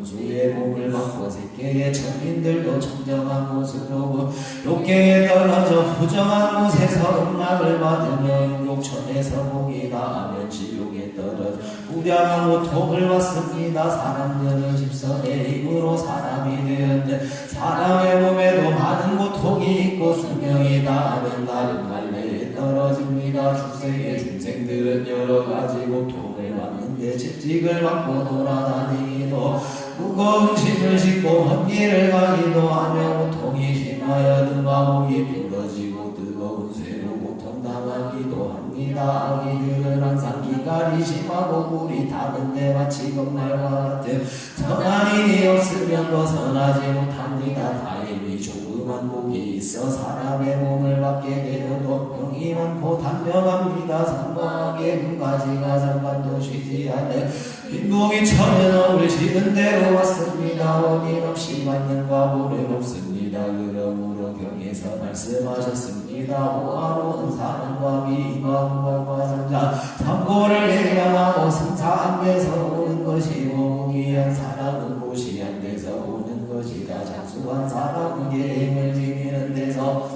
운수의 몸을 받고 새끼의 천민들도 청정한 곳으로 욕계에 떨어져 부정한 곳에서 음락을 받으며 욕천에서 목이 나하면 지옥에 떨어져 무량한 고통을 받습니다. 사람들은 십선의 힘으로 사람이 되었는데 사람의 몸에도 많은 고통이 있고 수명이 다하면 다른 갈래에 떨어집니다. 출생의 중생들은 여러 가지 고통을 받는데 채찍을 받고 돌아다니기도 무거운 짐을 싣고 먼 길을 가기도 하며 고통이 심하여 등과 목이 부러지고 뜨거운 쇠로 고통당하기도 합니다. 아기들은 항상 기갈이 심하고 물이 타는데 마치 건말과 같은 선한 일이 없으면 벗어나지 못합니다. 다행히 조그만 복이 있어 사람의 몸을 받게 되어도 병이 많고 단명합니다. 상방하게 두 가지가 잠깐도 쉬지 않는 빈복이 천연업을 지은 대로 왔습니다. 어김없이 받는 과보는 없습니다. 그러므로 경에서 말씀하셨습니다. 호화로운 사람과 미인과 후각과 성자 삼고를 해양하고 승사 안 돼서 오는 것이고 무기한 사람은 고시 안 돼서 오는 것이다. 장수한 사람은 계획을 지니는 데서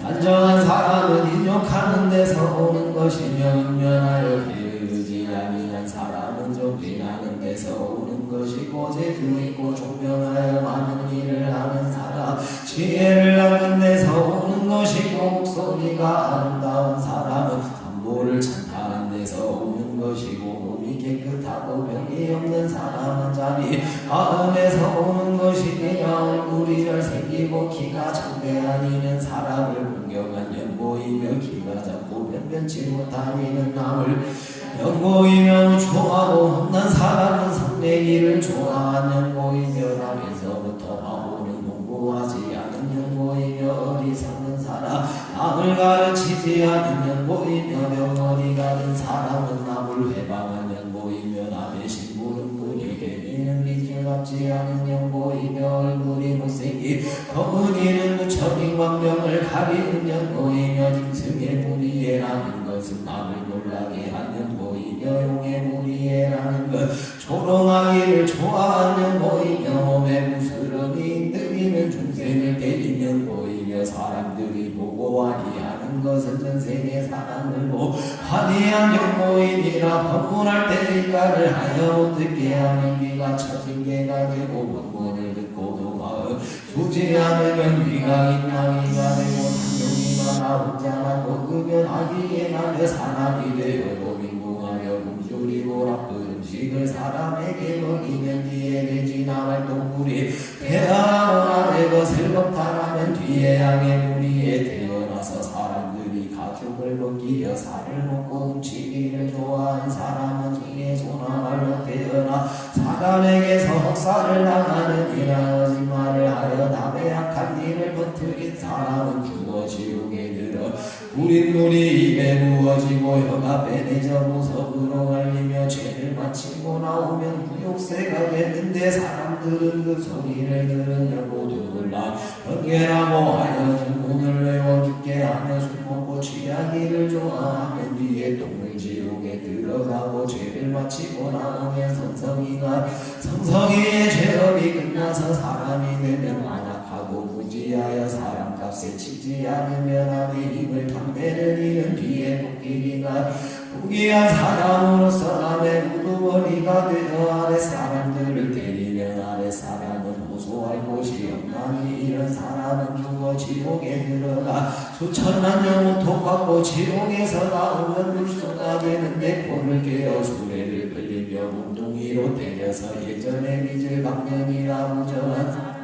단정한 사람은 인욕하는 데서 오는 것이며 은면하여 게으르지 아니한 사람은 정진하는 데서 오는 것이고 재주 있고 존경하여 많은 일을 하는 사람 지혜를 낳는 데서 오는 것이고 목소리가 아름다운 사람은 산보를 찬탄한 데서 오는 것이고 몸이 깨끗하고 병이 없는 사람은 자비 마음에서 오는 것이며 얼굴이 잘생기고 키가 장대한 이는 사람을 공경한 연보이며 키가 작고 변변치 못하니는 남을 연보이며 좋아하고 험난 사람은 성내기를 좋아하는 연보이며 남에서부터 바보는 공부하지 않은 연보이며 어리석은 사람 남을 가르치지 않은 연보이며 병어리 가는 사람은 남을 회방한 연보이며 남의 신부는 군이 개미는 빛을 갚지 않은 연보이며 얼굴이 못생긴 검은이는 무척인 광명을 가리는 연보이며 짐승의 무리에라는 것은 남을 놀라게 하는 연보이며 용의 무리에라는 것 조롱하기를 좋아하는 연보이며 몸에 부스러기 들이는 중생을 때리는 연보이며 사람들이 보고 아니하는 것은 전생의 사람을 보고 아니한 연보이니라 법문할 때 이가를 하여 못 듣게 하는 귀가 처진 개가 되고 법문을 듣고도 마음 두지 않으면 귀가 인망이가 되고 상경이 많아 혼자만 먹으면 아기에 나내 사람이 되어도 빈궁하며 굶주리고 나쁜 음식을 사람에게 먹이면 뒤에 돼지나 말동물이 태어나거나 내 것을 먹다라면 뒤에 양의 무리에 태어나서 사람들이 가죽을 벗기려 살을 먹고 훔치기를 좋아한 사람은 중에 소나말로 태어나 사람에게서 혹사를 당하는 이런 거짓말을 하여 남의 악한 일을 퍼뜨린 사람은 죽어 지옥에 들어 우린 물이 입에 부어지고 혀가 빼내져 무섭으로 갈리며 죄를 마치고 나오면 구욕새가 되는데 사람들은 그 소리를 들으며 모두 놀라 경계라고 하여 주문을 외워 죽게 하며 술 먹고 취하기를 좋아하면 뒤에 똥을 지옥에 들어가고 죄를 마치고 나오면 성성이의 죄업이 끝나서 사람이 되면 완악하고 부지하여 사람값에 치지 않으면 안에 입을 담배를 잃은 뒤에 복귀기가 부귀한 사람으로서 남의 우두머리가 되어 아래 사람들을 때리면 아래 사람은 호소할 곳이 없나니 이런 사람은 죽어 지옥에 들어가 수천만 년 고통받고 지옥에서 나오면 물수가 되는데 코를 깨어 수레를 끌리며 몸뚱이로 때려서 예전의 빚을 강년이라 무정한 사람은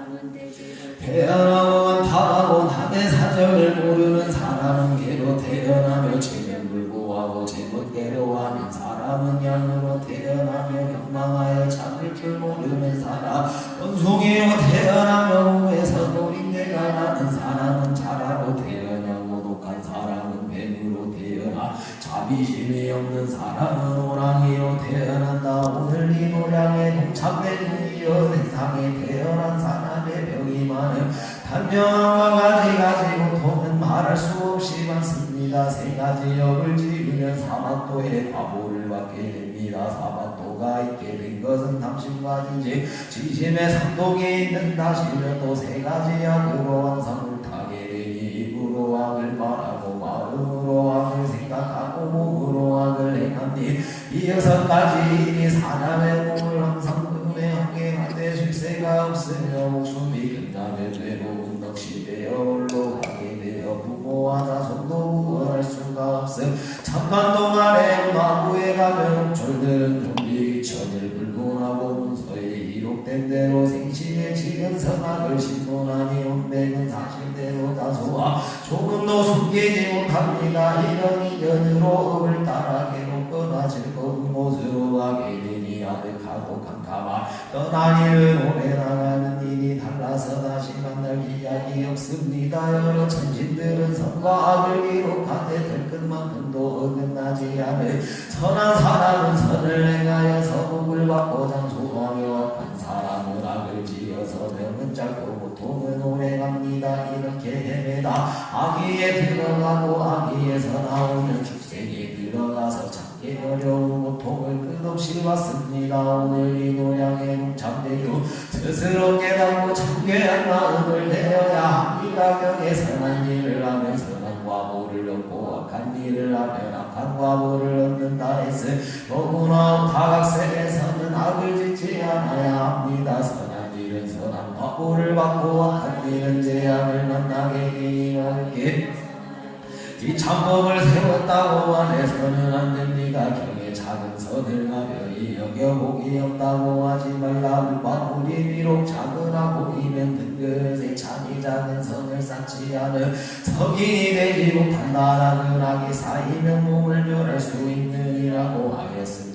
태어나고 타고 남의 사정을 모르는 사람은 개로 태어나며 죄는 불구하고 제멋대로 하는 사람은 양으로 태어나며 경망하여 참을 줄 모르는 사람 원숭이로 태어나며 후에서 노린내가 나는 사람은 자라로 태어나고 독한 사람은 뱀으로 태어나 자비심이 없는 사람은 호랑이로 태어난다. 오늘 이 노량에 동참된 이여 세상에 태어난 사람의 병이 많음 단명함과 가지가지 고통은 말할 수 없이 많습니다. 세 가지 역을 지으면 사막도에 과보를 받게 됩니다. 됩니다. 사반도가 있게 된 것은 당신과지지 지심의 상독이 있는 다시면 또 세 가지 악으로 왕성을 타게 되니 입으로 악을 말하고 마음으로 악을 생각하고 몸으로 악을 행하니 이 여섯 가지 일이 사람의 몸을 항상 눈에 함께 하되 쉴새가 없으며 목숨이 끝나면 외로운 넋이 되어 홀로 가게 되어 부모와 자손도 구원할 수가 없음 잠깐 동안에 나무에 가면 졸들은 좀비 천일 불문하고 문서에 기록된 대로 생시에 지은 선악을 신문하니 온백은 사실대로 다소와 조금도 숨기지 못합니다. 이런 인연으로 업을 따라 괴롭거나 즐거운 곳으로 가게 되니 아득하고 캄캄한 떠난 일은 오래 나가는 일이 달라서 다시 만날 기약이 없습니다. 여러 천신들은 선과 악을 기록하되 될 것만큼도 어긋나지 않을 선한 사람은 선을 행하여서 복을 받고 장수하며 악한 사람은 악을 지어서 병은 짧고 고통은 오래갑니다. 이렇게 헤매다 악의에 들어가고 악의에서 나오는 축생에 들어가서 찾기 어려운 고통을 끝없이 받습니다. 오늘 이 노량의 동참되요 스스로 깨닫고 참괴한 마음을 내어야 합니다. 경에 선한 일을 하면 선한 과보를 얻고 악한 일을 하면 악한 과보를 얻는다 했으 너무나 다각생에서는 악을 짓지 않아야 합니다. 선한 일은 선한 과보를 받고 악한 일은 재앙을 만나게 되기를 이 참법을 세웠다고만 해서는 안 됩니다. 경에 작은 선을 가벼이 여겨보기 없다고 하지 말라. 물방울이 비록 작으나 보이면 든그릇에 찬이 작은 선을 쌓지 않은 성인이 되지 못한다. 나그나게 쌓이면 몸을 멸할 수 있느니라고 하였습니다.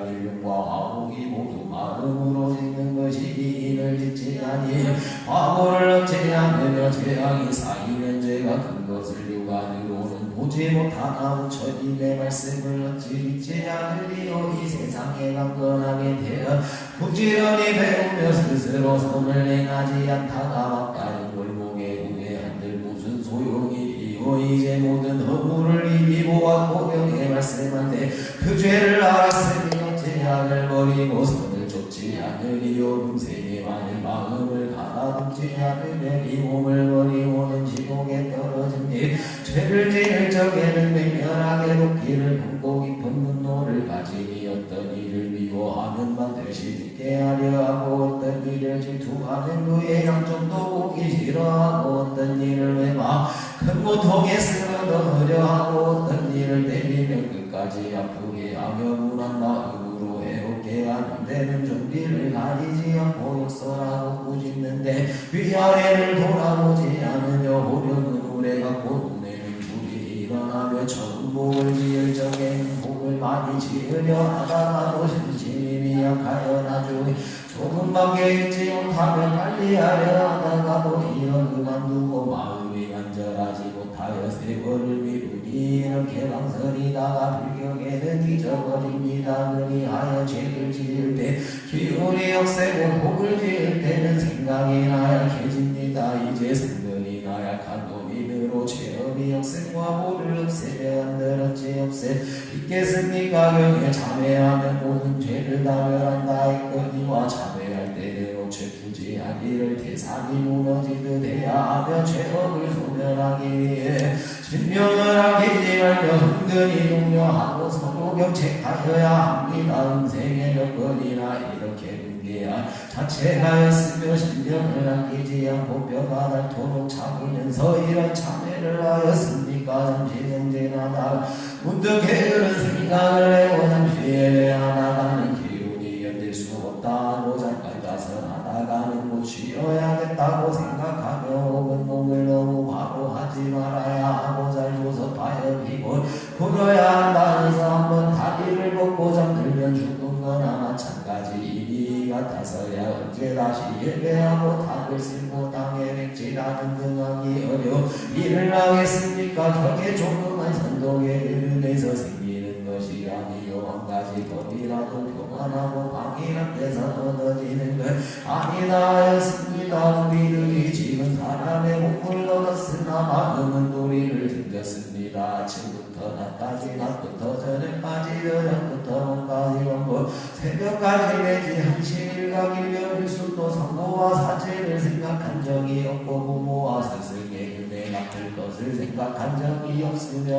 일륜과 화복이 모두 마음으로 짓는 것이 이인을 짓지 아니 화보를 얻지 않으며 재앙이 쌓이면 죄가 큰 것을 육안으로는 보지 못하나 부처님의 말씀을 얻지 믿지 않으리요. 이 세상에 강건하게 되어 부지런히 배우며 스스로 선을 행하지 않다가 막다른 골목에 우회한들 무슨 소용이리요. 이제 모든 허물을 이미 보았고 경에 말씀한데 그 죄를 알았으니 어찌악을 버리고 선을 쫓지 않으리요. 음생에 많은 마음을 가다듬지 않으면 이 몸을 버리고는 지옥에 떨어집니 죄를 지을 적에는 맹렬하게 돕기를 품고 깊은 분노를 가지니 어떤 일을 미워하면 반드시 믿게 하려 하고 어떤 일을 질투하는 그의 양점도 보기 싫어하고 어떤 일을 외마 큰 고통에 쓰러져 하고 어떤 일을 때리면 끝까지 아프게 하며 무난 마음으로 해롭게 하는 데는 준비를 가리지 않고 욕설하고 꾸짖는데 위아래를 돌아보지 않으며 오려는 우레가 곧 눈에는 불이 일어나며 천복을 지을 적에는 복을 많이 지으려 하다가도 신심이 약하여 나중에 조금밖에 잊지 못하면 빨리 하려 하다가도 이런 그만두고 마음이 간절하지 못하여 세월을 미루니 이렇게 망설이다가 불경에는 잊어버립니다. 그리하여 죄를 지을 때 기운이 없애고 복을 지을 때는 생각이 나약해집니다. 이제 성들이 나약한 노인으로 죄업이 역생과 보를 없애려 한들 어찌 없애 있겠습니까? 경에 참회하면 모든 죄를 다 멸한다 했거니와 참회할 때는 죄푸지 하기를 대상이 무너지듯 해야 하며 죄업을 소멸하기 위해 신명을 아끼지 말며 은근히 독려하고 서로 경책하여야 합니다. 음생에 몇 번이나 이렇게 분개한 자체하였으며 신명을 아끼지 않고 뼈가 닳도록 참으면서 이런 참회를 하였습니까? 잠시 정진하다가 문득 게으른 생각을 해고 잠시 예배하다가는 기운이 견딜 수 없다고 잠깐 자선하다가는 못 쉬어야겠다고 생각하며 혹은 몸을 너무 바로 하지 말아야 하고 잘 조섭하여 피곤 풀어야 한다 해서 한번 다리를 벗고 잠들면 죽은 거나 마찬가지 일이 같아서야 언제 다시 예배하고 탑을 쓸고 땅에 백지라는 등하기 어려 일을 하겠습니까? 벽에 조그만 선동에 흐름에서 생기는 것이 아니요 한 가지 법이라도 교만하고 방이란 데서 얻어지는 것 아니다 하였습니다. 우리들이 지금 사람의 몸을 얻었으나 마음은 도리를 등겼습니다. 아침부터 낮까지 낮부터 저녁까지 저녁부터 밤까지 일면 일순도 성모와 사제를 생각한 적이 없고 부모와 스승의 은혜 갚을 것을 생각한 적이 없으며